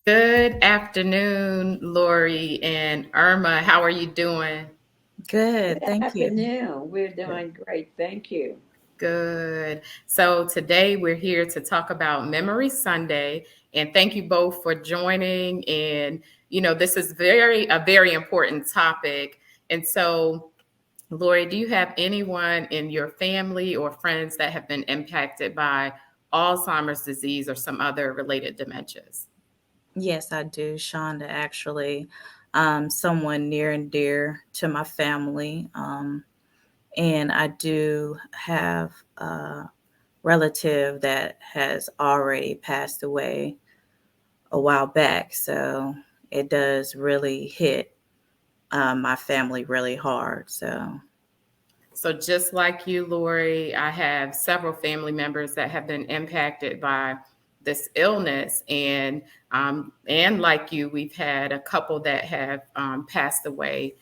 Good afternoon, Lorie and Irma. How are you doing? Good, Good thank you. afternoon. We're Good. doing great. Thank you. Good. So today we're here to talk about Memory Sunday, and thank you both for joining. And this is very important topic. And so, Lorie, do you have anyone in your family or friends that have been impacted by Alzheimer's disease or some other related dementias? Yes, I do. Shaunda, actually, someone near and dear to my family. And I do have a relative that has already passed away a while back. So it does really hit my family really hard. So, So just like you, Lorie, I have several family members that have been impacted by this illness, and like you, we've had a couple that have passed away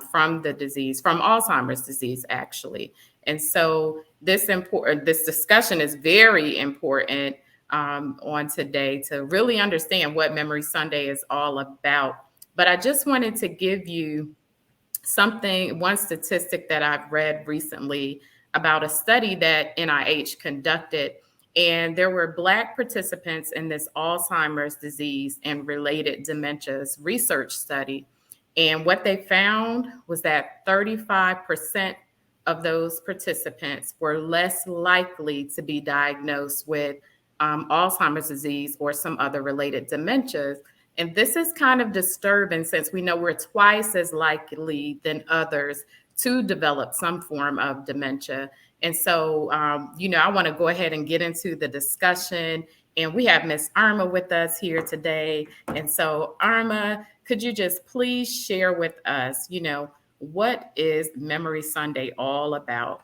from the disease, from Alzheimer's disease, actually. And so this discussion is very important on today to really understand what Memory Sunday is all about. But I just wanted to give you one statistic that I've read recently about a study that NIH conducted, and there were Black participants in this Alzheimer's disease and related dementias research study. And what they found was that 35% of those participants were less likely to be diagnosed with Alzheimer's disease or some other related dementias. And this is kind of disturbing since we know we're twice as likely than others to develop some form of dementia. And so, I want to go ahead and get into the discussion. And we have Miss Irma with us here today. And so, Irma, could you just please share with us, what is Memory Sunday all about?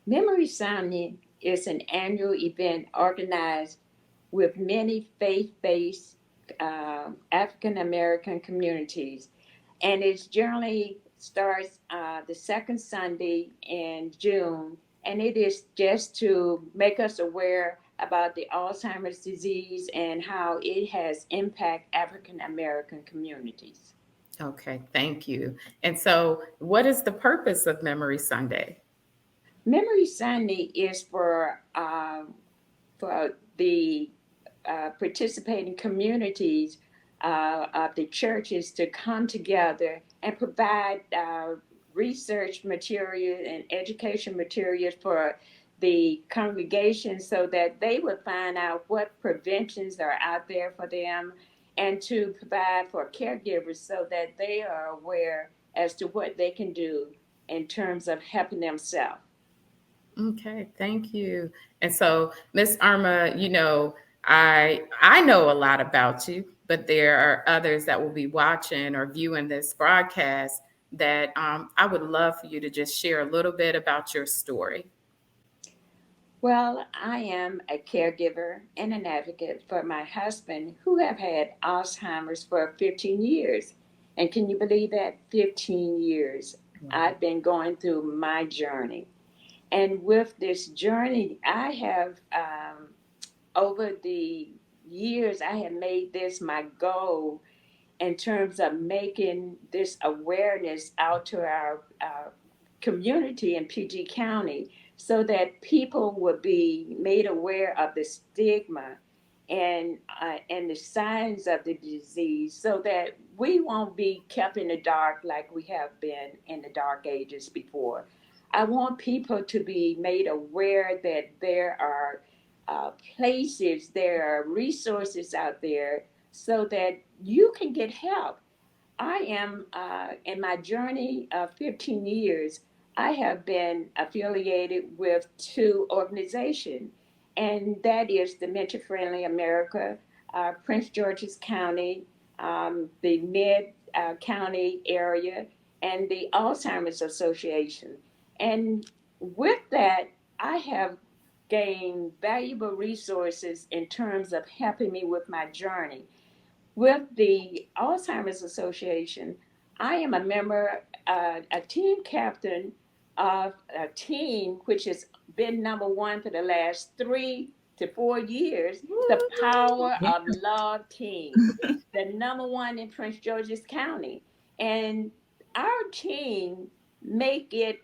Memory Sunday is an annual event organized with many faith-based African American communities, and it generally starts the second Sunday in June, and it is just to make us aware about the Alzheimer's disease and how it has impacted African American communities. Okay, thank you. And so, what is the purpose of Memory Sunday? Memory Sunday is for the participating communities of the churches to come together and provide research material and education materials for the congregation so that they would find out what preventions are out there for them and to provide for caregivers so that they are aware as to what they can do in terms of helping themselves. Okay, thank you. And so, Miss Irma, I know a lot about you, but there are others that will be watching or viewing this broadcast that I would love for you to just share a little bit about your story. Well, I am a caregiver and an advocate for my husband who have had Alzheimer's for 15 years. And can you believe that? 15 years. Wow. I've been going through my journey. And with this journey, I have, over the years, I have made this my goal in terms of making this awareness out to our community in PG County so that people would be made aware of the stigma and the signs of the disease so that we won't be kept in the dark like we have been in the dark ages before. I want people to be made aware that there are places, there are resources out there so that you can get help. I am, in my journey of 15 years, I have been affiliated with two organizations, and that is Dementia Friendly America, Prince George's County, the Mid County area, and the Alzheimer's Association. And with that, I have gained valuable resources in terms of helping me with my journey. With the Alzheimer's Association, I am a member, a team captain of a team which has been number one for the last to 4 years, the Power of Love team, the number one in Prince George's County. And our team make it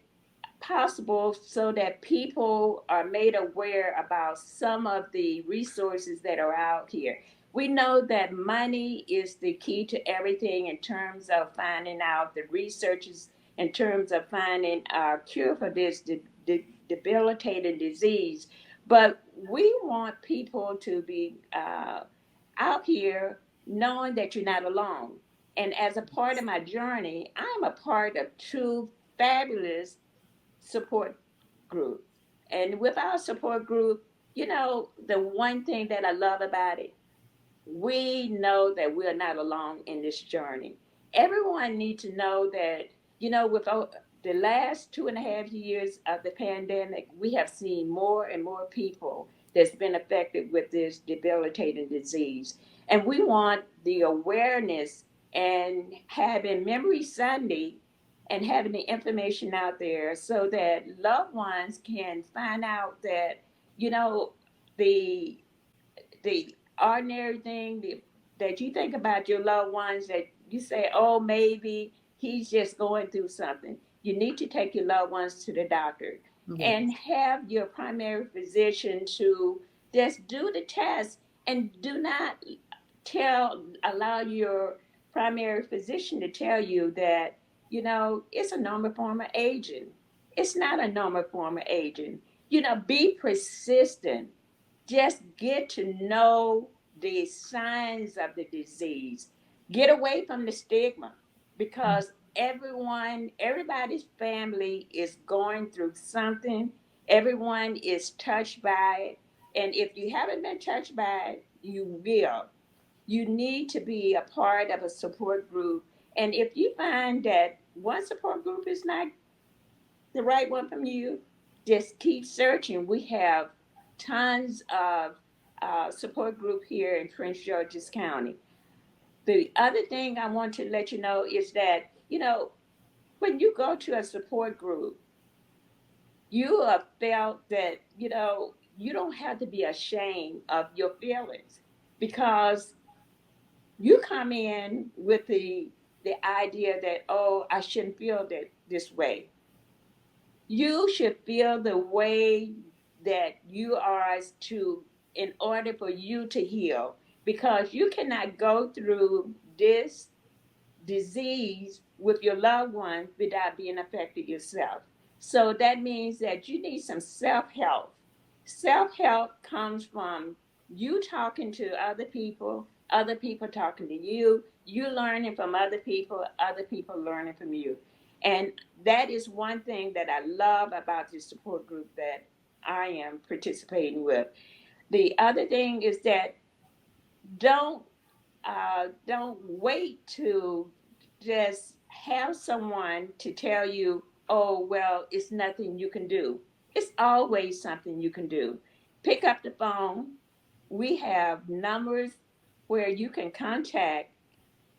possible so that people are made aware about some of the resources that are out here. We know that money is the key to everything in terms of finding out the researches, in terms of finding a cure for this debilitating disease. But we want people to be out here knowing that you're not alone. And as a part of my journey, I'm a part of two fabulous support group. And with our support group, the one thing that I love about it, we know that we're not alone in this journey. Everyone needs to know that, with the last 2.5 years of the pandemic, we have seen more and more people that's been affected with this debilitating disease. And we want the awareness and having Memory Sunday and having the information out there so that loved ones can find out that, the the ordinary thing that you think about your loved ones, that you say, oh, maybe he's just going through something. You need to take your loved ones to the doctor and have your primary physician to just do the test, and do not allow your primary physician to tell you that, it's a normal form of aging. It's not a normal form of aging. Be persistent. Just get to know the signs of the disease. Get away from the stigma, because everybody's family is going through something. Everyone is touched by it. And if you haven't been touched by it, you will. You need to be a part of a support group. And if you find that one support group is not the right one from you, just keep searching. We have tons of support group here in Prince George's County. The other thing I want to let you know is that, when you go to a support group, you have felt that, you don't have to be ashamed of your feelings, because you come in with the idea that, oh, I shouldn't feel this way. You should feel the way that you are in order for you to heal, because you cannot go through this disease with your loved ones without being affected yourself. So that means that you need some self-help. Self-help comes from you talking to other people talking to you, you learning from other people learning from you. And that is one thing that I love about the support group that I am participating with. The other thing is that don't don't wait to just have someone to tell you, oh, well, it's nothing you can do. It's always something you can do. Pick up the phone. We have numbers where you can contact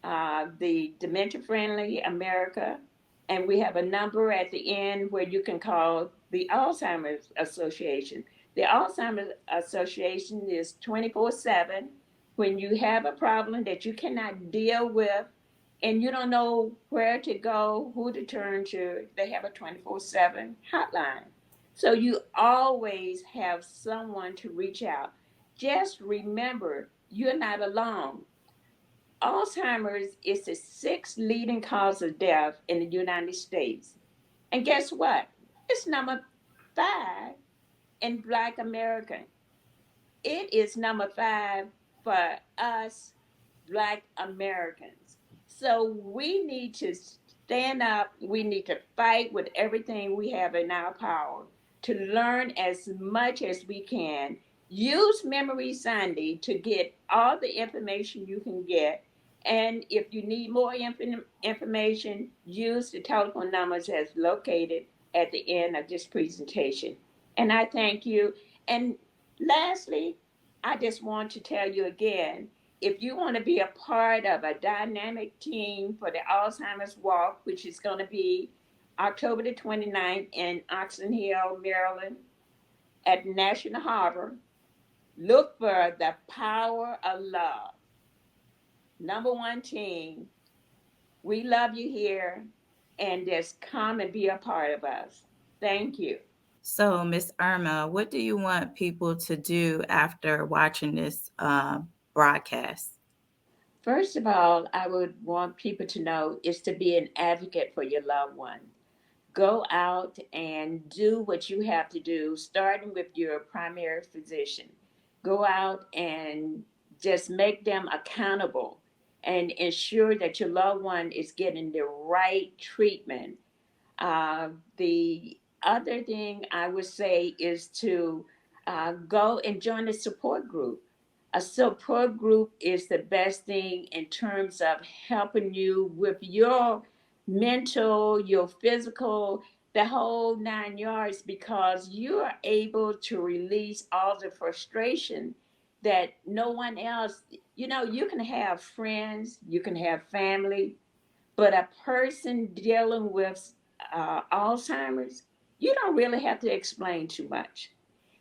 the Dementia Friendly America, and we have a number at the end where you can call the Alzheimer's Association. The Alzheimer's Association is 24/7. When you have a problem that you cannot deal with and you don't know where to go, who to turn to, they have a 24/7 hotline. So you always have someone to reach out. Just remember, you're not alone. Alzheimer's is the sixth leading cause of death in the United States. And guess what? It's number 5 in Black American. It is number 5 for us Black Americans. So we need to stand up. We need to fight with everything we have in our power to learn as much as we can. Use Memory Sunday to get all the information you can get. And if you need more information, use the telephone numbers as located at the end of this presentation. And I thank you. And lastly, I just want to tell you again, if you want to be a part of a dynamic team for the Alzheimer's Walk, which is going to be October the 29th in Oxon Hill, Maryland, at National Harbor, Look for the power of love. Number one team, we love you here, and just come and be a part of us. Thank you. So, Miss Irma, what do you want people to do after watching this broadcast? First of all, I would want people to know is to be an advocate for your loved one. Go out and do what you have to do, starting with your primary physician. Go out and just make them accountable and ensure that your loved one is getting the right treatment. The other thing I would say is to go and join a support group. A support group is the best thing in terms of helping you with your mental, your physical, the whole 9 yards, because you are able to release all the frustration that no one else, you can have friends, you can have family, but a person dealing with Alzheimer's, you don't really have to explain too much.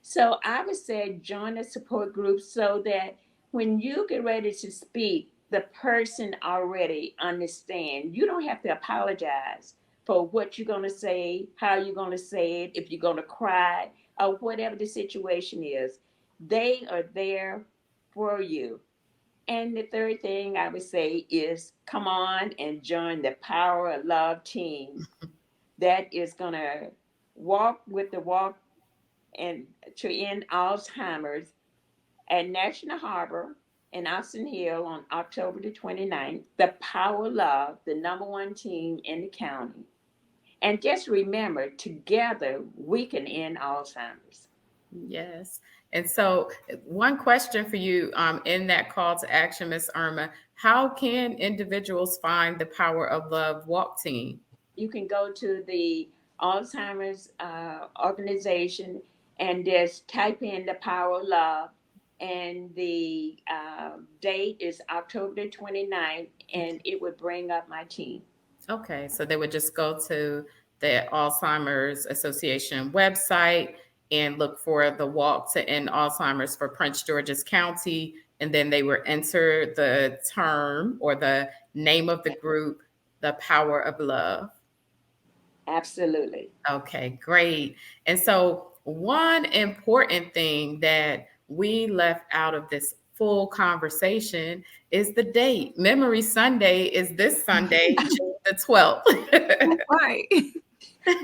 So I would say join a support group so that when you get ready to speak, the person already understand. You don't have to apologize for what you're going to say, how you're going to say it, if you're going to cry, or whatever the situation is. They are there for you. And the third thing I would say is come on and join the Power of Love team that is going to walk with the walk and to end Alzheimer's at National Harbor in Austin Hill on October the 29th. The Power of Love, the number one team in the county. And just remember, together we can end Alzheimer's. Yes. And so, one question for you in that call to action, Miss Irma, how can individuals find the Power of Love walk team? You can go to the Alzheimer's organization and just type in the Power of Love. And the date is October the 29th, and it would bring up my team. Okay, so they would just go to the Alzheimer's Association website and look for the walk to end Alzheimer's for Prince George's County, and then they would enter the term or the name of the group, the Power of Love. Absolutely. Okay, great. And so, one important thing that we left out of this full conversation is the date. Memory Sunday is this Sunday, June the 12th. Right.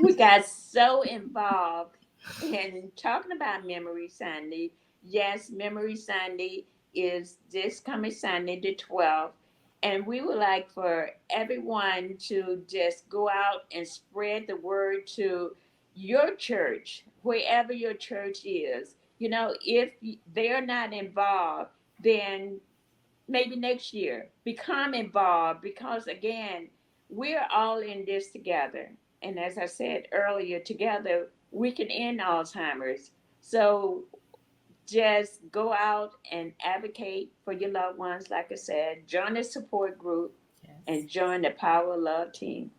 We got so involved in talking about Memory Sunday. Yes, Memory Sunday is this coming Sunday, the 12th. And we would like for everyone to just go out and spread the word to your church, wherever your church is. If they're not involved, then maybe next year become involved, because again, we're all in this together. And as I said earlier, together we can end Alzheimer's. So just go out and advocate for your loved ones. Like I said, join a support group and Yes. join the Power Love team.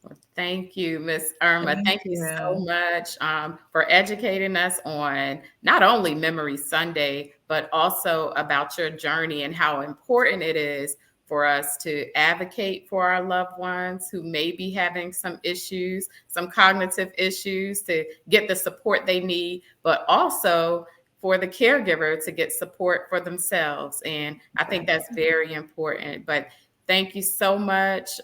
Well, thank you, Miss Irma. Thank Thank you so you. much for educating us on not only Memory Sunday, but also about your journey and how important it is for us to advocate for our loved ones who may be having some issues, some cognitive issues, to get the support they need, but also for the caregiver to get support for themselves. And I think that's very important. But thank you so much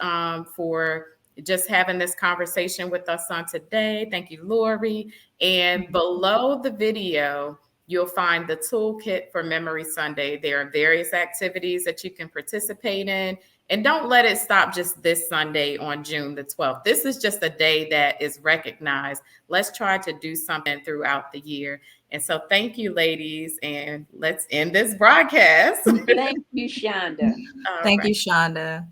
for just having this conversation with us on today. Thank you, Lorie. And below the video, you'll find the toolkit for Memory Sunday. There are various activities that you can participate in. And don't let it stop just this Sunday on June the 12th. This is just a day that is recognized. Let's try to do something throughout the year. And so thank you, ladies. And let's end this broadcast. Thank you, Shaunda. All Thank right. you, Shaunda.